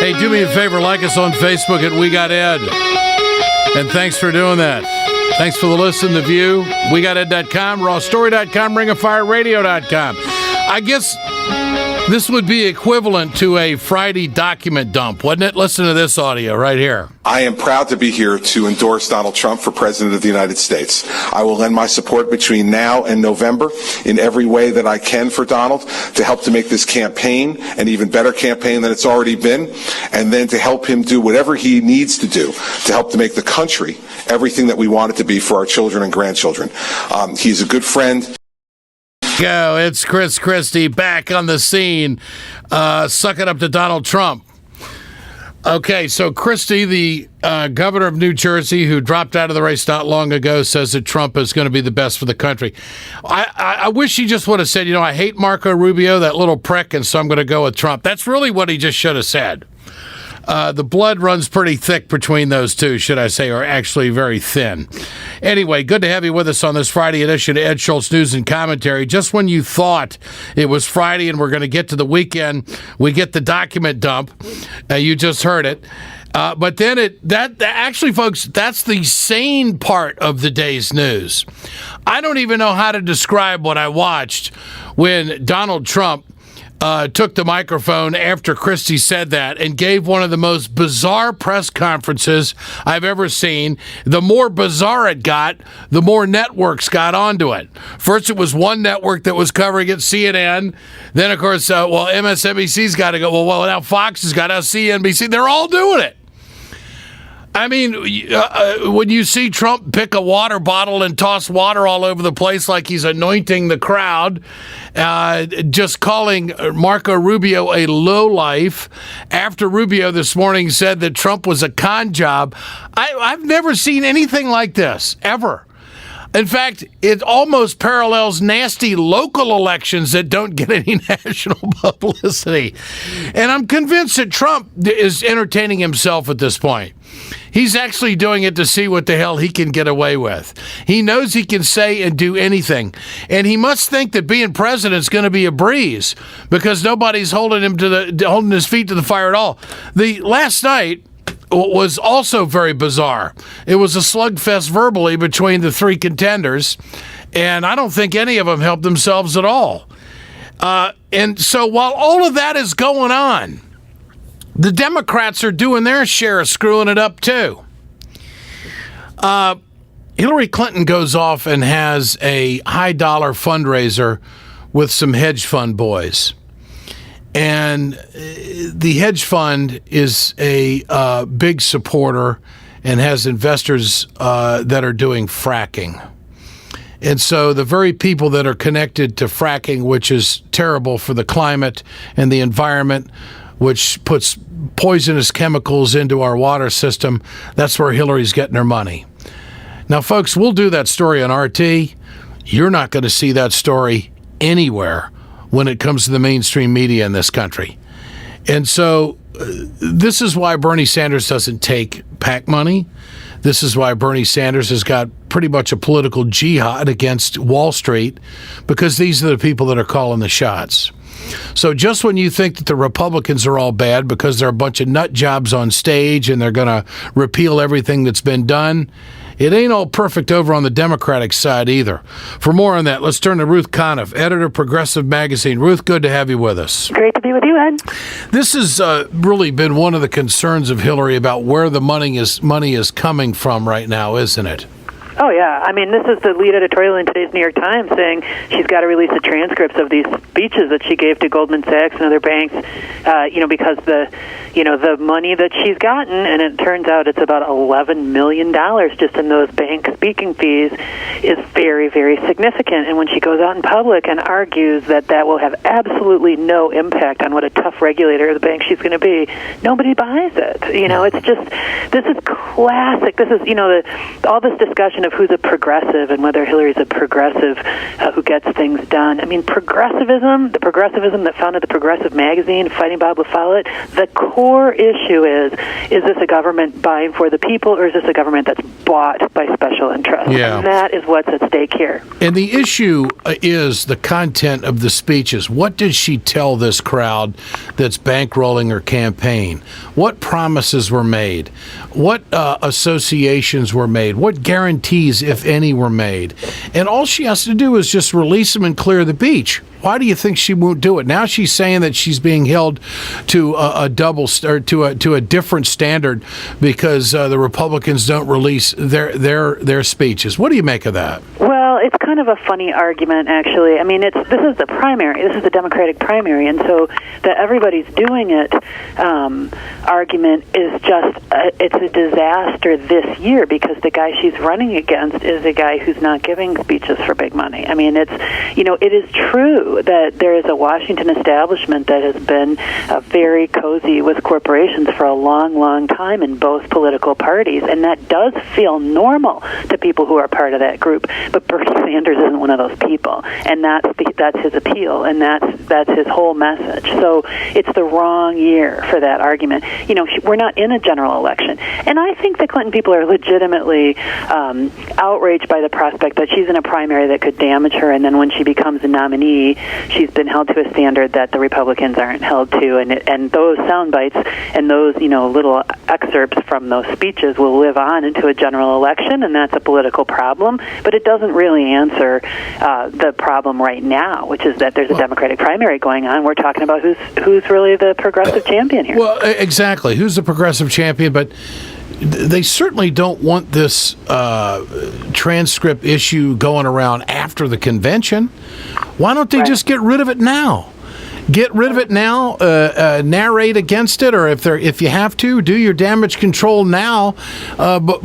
Hey, do me a favor, like us on Facebook at We Got Ed. And thanks for doing that. Thanks for the listen, the view. WeGotEd.com, RawStory.com, RingOfFireRadio.com. I guess this would be equivalent to a Friday document dump, wouldn't it? Listen to this audio right here. I am proud to be here to endorse Donald Trump for President of the United States. I will lend my support between now and November in every way that I can for Donald to help to make this campaign an even better campaign than it's already been, and then to help him do whatever he needs to do to help to make the country everything that we want it to be for our children and grandchildren. He's a good friend. Go, it's Christie back on the scene, sucking up to Donald Trump. Okay, so Christie, the governor of New Jersey, who dropped out of the race not long ago, says that Trump is going to be the best for the country. I wish he just would have said, I hate Marco Rubio, that little prick, and so I'm going to go with Trump. That's really what he just should have said. The blood runs pretty thick between those two, should I say, or actually very thin. Anyway, good to have you with us on this Friday edition of Ed Schultz News and Commentary. Just when you thought it was Friday and we're going to get to the weekend, we get the document dump. You just heard it. But then actually, folks, that's the sane part of the day's news. I don't even know how to describe what I watched when Donald Trump took the microphone after Christie said that and gave one of the most bizarre press conferences I've ever seen. The more bizarre it got, the more networks got onto it. First, it was one network that was covering it, CNN. Then, of course, MSNBC's got to go. Well, now Fox has got to CNBC. They're all doing it. I mean, when you see Trump pick a water bottle and toss water all over the place like he's anointing the crowd, just calling Marco Rubio a lowlife, after Rubio this morning said that Trump was a con job, I've never seen anything like this, ever. In fact, it almost parallels nasty local elections that don't get any national publicity. And I'm convinced that Trump is entertaining himself at this point. He's actually doing it to see what the hell he can get away with. He knows he can say and do anything. And he must think that being president is going to be a breeze because nobody's holding his feet to the fire at all. The last night was also very bizarre. It was a slugfest verbally between the three contenders, and I don't think any of them helped themselves at all. And so while all of that is going on, the Democrats are doing their share of screwing it up, too. Hillary Clinton goes off and has a high-dollar fundraiser with some hedge fund boys. And the hedge fund is a big supporter and has investors that are doing fracking. And so the very people that are connected to fracking, which is terrible for the climate and the environment, which puts poisonous chemicals into our water system, that's where Hillary's getting her money. Now, folks, we'll do that story on RT. You're not going to see that story anywhere when it comes to the mainstream media in this country. And so this is why Bernie Sanders doesn't take PAC money. This is why Bernie Sanders has got pretty much a political jihad against Wall Street, because these are the people that are calling the shots. So just when you think that the Republicans are all bad because they're a bunch of nut jobs on stage and they're going to repeal everything that's been done, it ain't all perfect over on the Democratic side either. For more on that, let's turn to Ruth Conniff, editor of Progressive Magazine. Ruth, good to have you with us. Great to be with you, Ed. This has really been one of the concerns of Hillary about where the money is coming from right now, isn't it? Oh, yeah. I mean, this is the lead editorial in today's New York Times saying she's got to release the transcripts of these speeches that she gave to Goldman Sachs and other banks, because the money that she's gotten, and it turns out it's about $11 million just in those bank speaking fees, is very, very significant. And when she goes out in public and argues that will have absolutely no impact on what a tough regulator of the bank she's going to be, nobody buys it. It's just, this is classic. This is, all this discussion question of who's a progressive and whether Hillary's a progressive who gets things done. I mean, progressivism, the progressivism that founded the Progressive magazine, Fighting Bob LaFollette, the core issue is this a government buying for the people, or is this a government that's bought by special interests? Yeah. And that is what's at stake here. And the issue is the content of the speeches. What did she tell this crowd that's bankrolling her campaign? What promises were made? What associations were made? What guarantees, if any, were made? And all she has to do is just release them and clear the beach. Why do you think she won't do it? Now she's saying that she's being held to a different standard because the Republicans don't release their speeches. What do you make of that? Well, it's kind of a funny argument, actually. I mean, this is the primary. This is the Democratic primary, and so that everybody's doing it argument is just it's a disaster this year because the guy she's running against is a guy who's not giving speeches for big money. I mean, it is true that there is a Washington establishment that has been very cozy with corporations for a long, long time in both political parties, and that does feel normal to people who are part of that group. But Bernie Sanders isn't one of those people, and that's his appeal, and that's his whole message. So it's the wrong year for that argument. We're not in a general election, and I think the Clinton people are legitimately outraged by the prospect that she's in a primary that could damage her, and then when she becomes a nominee, she's been held to a standard that the Republicans aren't held to, and those sound bites and those little excerpts from those speeches will live on into a general election, and that's a political problem. But it doesn't really answer the problem right now, which is that there's a Democratic primary going on. We're talking about who's really the progressive champion here. Well, exactly. Who's the progressive champion? But they certainly don't want this transcript issue going around after the convention. Why don't they just get rid of it now? Get rid of it now, narrate against it, or if you have to, do your damage control now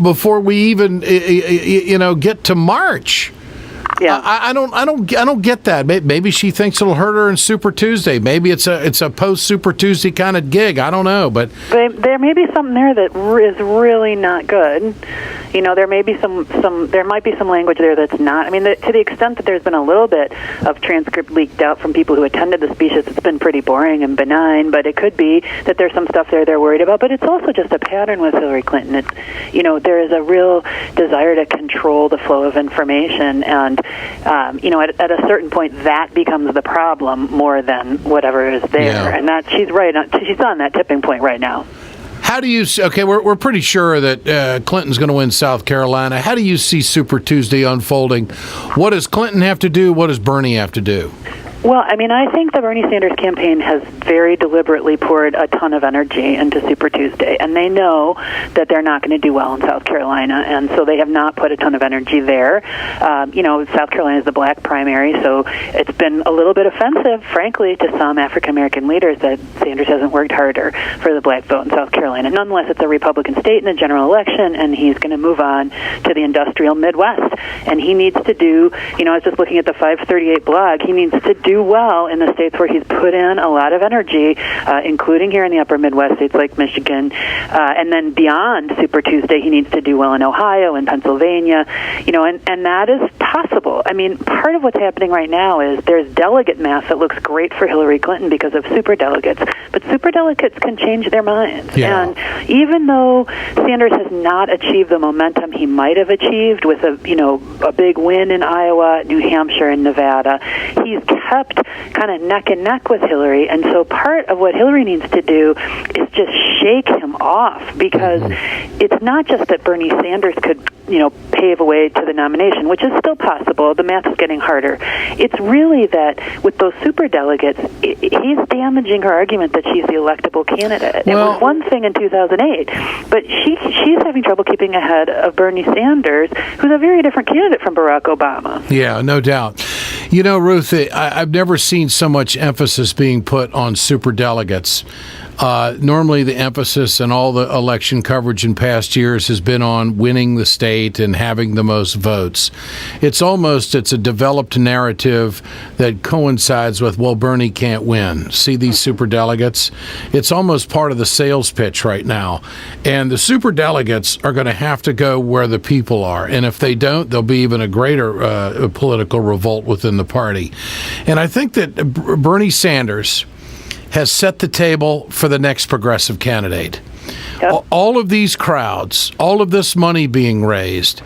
before we even get to March. Yeah, I don't get that. Maybe she thinks it'll hurt her in Super Tuesday. Maybe it's a post Super Tuesday kind of gig. I don't know, but there may be something there that is really not good. There may be there might be some language there that's not. I mean, to the extent that there's been a little bit of transcript leaked out from people who attended the speeches, it's been pretty boring and benign. But it could be that there's some stuff there they're worried about. But it's also just a pattern with Hillary Clinton. It's there is a real desire to control the flow of information, and at a certain point that becomes the problem more than whatever is there. Yeah. And that she's right. She's on that tipping point right now. How do you? Okay, we're pretty sure that Clinton's going to win South Carolina. How do you see Super Tuesday unfolding? What does Clinton have to do? What does Bernie have to do? Well, I mean, I think the Bernie Sanders campaign has very deliberately poured a ton of energy into Super Tuesday, and they know that they're not going to do well in South Carolina, and so they have not put a ton of energy there. South Carolina is the black primary, so it's been a little bit offensive, frankly, to some African-American leaders that Sanders hasn't worked harder for the black vote in South Carolina. Nonetheless, it's a Republican state in the general election, and he's going to move on to the industrial Midwest, and he needs to do, I was just looking at the 538 blog, he needs to do well in the states where he's put in a lot of energy, including here in the upper Midwest, states like Michigan, and then beyond Super Tuesday, he needs to do well in Ohio and Pennsylvania, and that is possible. I mean, part of what's happening right now is there's delegate math that looks great for Hillary Clinton because of superdelegates, but superdelegates can change their minds. Yeah. And even though Sanders has not achieved the momentum he might have achieved with a big win in Iowa, New Hampshire, and Nevada, he's kept kind of neck and neck with Hillary, and so part of what Hillary needs to do is just shake him off, because it's not just that Bernie Sanders could pave a way to the nomination, which is still possible. The math is getting harder. It's really that with those superdelegates, he's damaging her argument that she's the electable candidate. Well, it was one thing in 2008, but she's having trouble keeping ahead of Bernie Sanders, who's a very different candidate from Barack Obama. Yeah, no doubt. Ruth, I've never seen so much emphasis being put on superdelegates. Normally the emphasis in all the election coverage in past years has been on winning the state and having the most votes. It's a developed narrative that coincides with, well, Bernie can't win. See these superdelegates? It's almost part of the sales pitch right now. And the superdelegates are going to have to go where the people are. And if they don't, there'll be even a greater political revolt within the party. And I think that Bernie Sanders has set the table for the next progressive candidate. Yep. All of these crowds, all of this money being raised,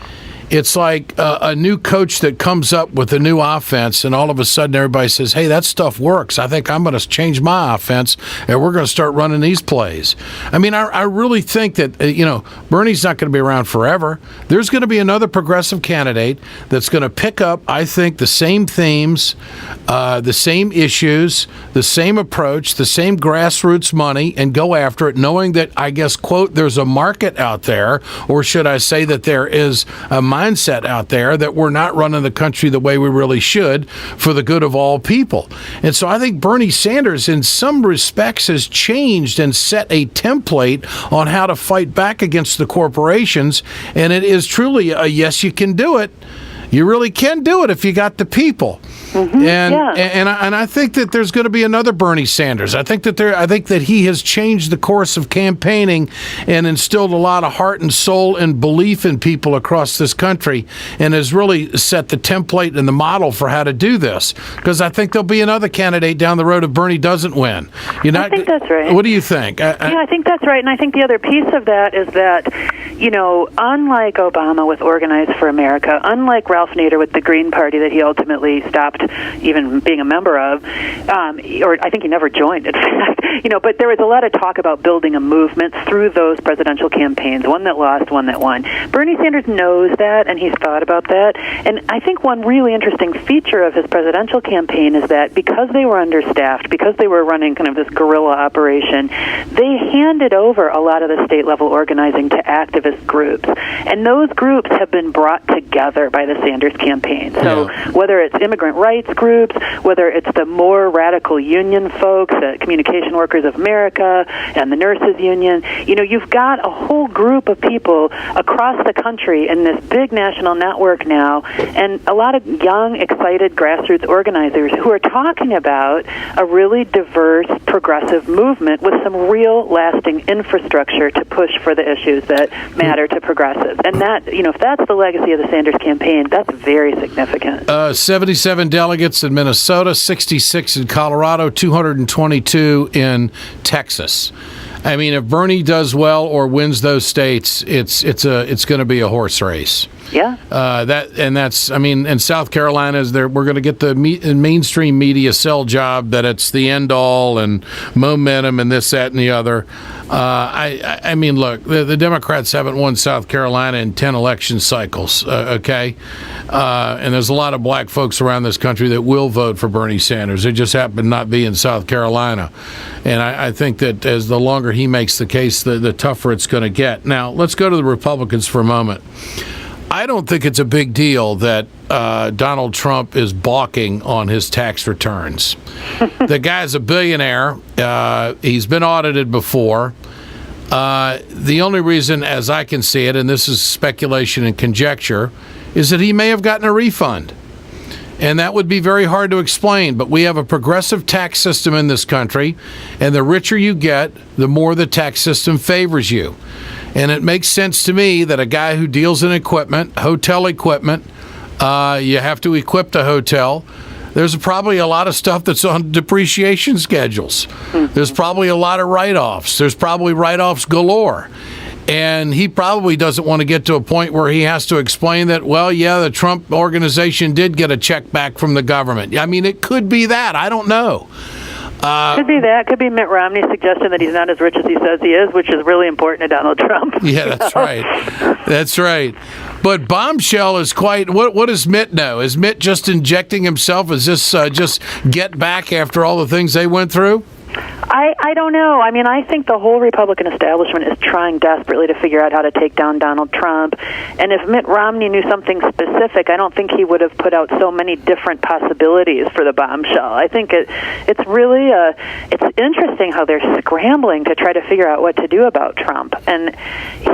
it's like a new coach that comes up with a new offense, and all of a sudden everybody says, hey, that stuff works. I think I'm going to change my offense, and we're going to start running these plays. I mean, I really think that, Bernie's not going to be around forever. There's going to be another progressive candidate that's going to pick up, I think, the same themes, the same issues, the same approach, the same grassroots money, and go after it, knowing that, I guess, quote, there's a market out there, or should I say that there is a mindset out there that we're not running the country the way we really should for the good of all people. And so I think Bernie Sanders in some respects has changed and set a template on how to fight back against the corporations. And it is truly a yes, you can do it. You really can do it if you got the people. Mm-hmm. And I think that there's going to be another Bernie Sanders. I think that he has changed the course of campaigning and instilled a lot of heart and soul and belief in people across this country, and has really set the template and the model for how to do this. Because I think there'll be another candidate down the road if Bernie doesn't win. I think that's right. What do you think? I think that's right. And I think the other piece of that is that, unlike Obama with Organize for America, unlike Ralph Nader with the Green Party that he ultimately stopped even being a member of, or I think he never joined, in fact, but there was a lot of talk about building a movement through those presidential campaigns, one that lost, one that won. Bernie Sanders knows that, and he's thought about that. And I think one really interesting feature of his presidential campaign is that because they were understaffed, because they were running kind of this guerrilla operation, they handed over a lot of the state-level organizing to activist groups. And those groups have been brought together by the Sanders campaign. So whether it's immigrant rights groups, whether it's the more radical union folks, the Communication Workers of America and the Nurses Union, you've got a whole group of people across the country in this big national network now, and a lot of young, excited grassroots organizers who are talking about a really diverse, progressive movement with some real lasting infrastructure to push for the issues that matter to progressives. And that, if that's the legacy of the Sanders campaign, that's very significant. 77 delegates in Minnesota, 66 in Colorado, 222 in Texas. I mean, if Bernie does well or wins those states, it's going to be a horse race. Yeah. In South Carolina, we're going to get the mainstream media sell job that it's the end all and momentum and this, that, and the other. Look, the Democrats haven't won South Carolina in 10 election cycles, okay? And there's a lot of black folks around this country that will vote for Bernie Sanders. They just happen to not be in South Carolina. And I think that as the longer he makes the case, the tougher it's going to get. Now, let's go to the Republicans for a moment. I don't think it's a big deal that Donald Trump is balking on his tax returns. The guy's a billionaire. He's been audited before. The only reason, as I can see it, and this is speculation and conjecture, is that he may have gotten a refund. And that would be very hard to explain. But we have a progressive tax system in this country, and the richer you get, the more the tax system favors you. And it makes sense to me that a guy who deals in equipment, hotel equipment, you have to equip the hotel. There's probably a lot of stuff that's on depreciation schedules. There's probably a lot of write-offs. There's probably write-offs galore. And he probably doesn't want to get to a point where he has to explain that, the Trump organization did get a check back from the government. I mean, it could be that. I don't know. Could be that. Could be Mitt Romney's suggestion that he's not as rich as he says he is, which is really important to Donald Trump. Yeah, that's right. That's right. But bombshell is quite... What does Mitt know? Is Mitt just injecting himself? Is this just get back after all the things they went through? I don't know. I mean, I think the whole Republican establishment is trying desperately to figure out how to take down Donald Trump. And if Mitt Romney knew something specific, I don't think he would have put out so many different possibilities for the bombshell. I think it's really it's interesting how they're scrambling to try to figure out what to do about Trump. And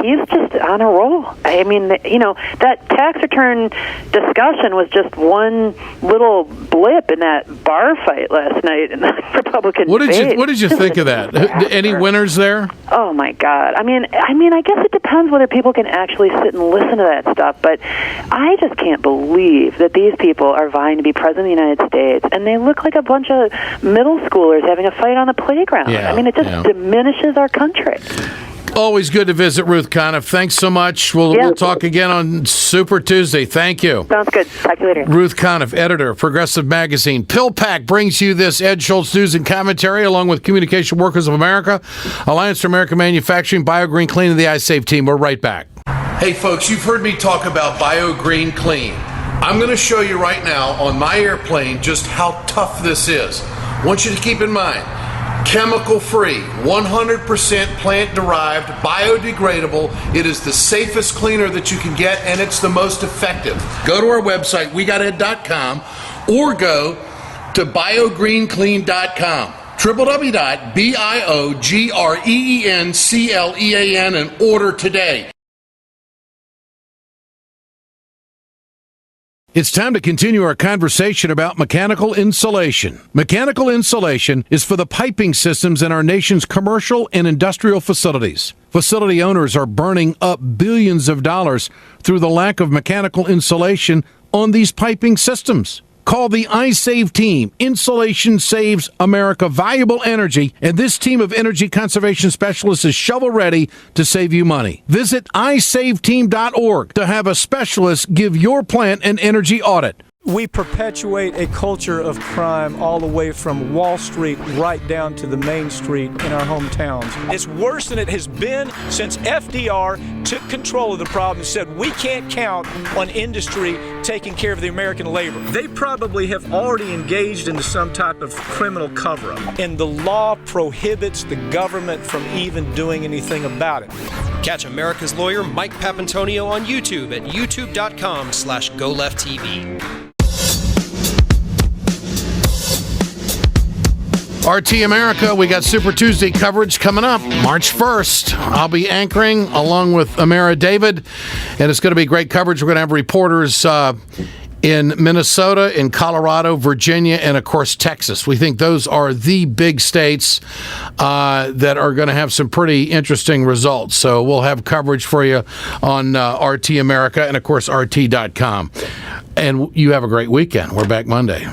he's just on a roll. I mean, that tax return discussion was just one little blip in that bar fight last night in the Republican debate. What did you think of that? Any winners there? Oh my God! I mean, I guess it depends whether people can actually sit and listen to that stuff. But I just can't believe that these people are vying to be president of the United States, and they look like a bunch of middle schoolers having a fight on the playground. Yeah, I mean, it just diminishes our country. Always good to visit Ruth Conniff. Thanks so much. We'll talk again on Super Tuesday. Thank you. Sounds good. Talk to you later. Ruth Conniff, editor, Progressive Magazine. PillPack brings you this Ed Schultz news and commentary along with Communication Workers of America, Alliance for American Manufacturing, BioGreen Clean, and the iSafe team. We're right back. Hey, folks, you've heard me talk about BioGreen Clean. I'm going to show you right now on my airplane just how tough this is. I want you to keep in mind, chemical-free, 100% plant-derived, biodegradable. It is the safest cleaner that you can get, and it's the most effective. Go to our website, wegoted.com, or go to biogreenclean.com. www.biogreenclean and order today. It's time to continue our conversation about mechanical insulation. Mechanical insulation is for the piping systems in our nation's commercial and industrial facilities. Facility owners are burning up billions of dollars through the lack of mechanical insulation on these piping systems. Call the iSave team. Insulation saves America valuable energy, and this team of energy conservation specialists is shovel-ready to save you money. Visit iSaveTeam.org to have a specialist give your plant an energy audit. We perpetuate a culture of crime all the way from Wall Street right down to the main street in our hometowns. It's worse than it has been since FDR took control of the problem and said we can't count on industry taking care of the American labor. They probably have already engaged into some type of criminal cover-up, and the law prohibits the government from even doing anything about it. Catch America's lawyer Mike Papantonio on YouTube at youtube.com/GoLeftTV. RT America, we got Super Tuesday coverage coming up March 1st. I'll be anchoring along with Amara David, and it's going to be great coverage. We're going to have reporters in Minnesota, in Colorado, Virginia, and, of course, Texas. We think those are the big states that are going to have some pretty interesting results. So we'll have coverage for you on RT America and, of course, RT.com. And you have a great weekend. We're back Monday.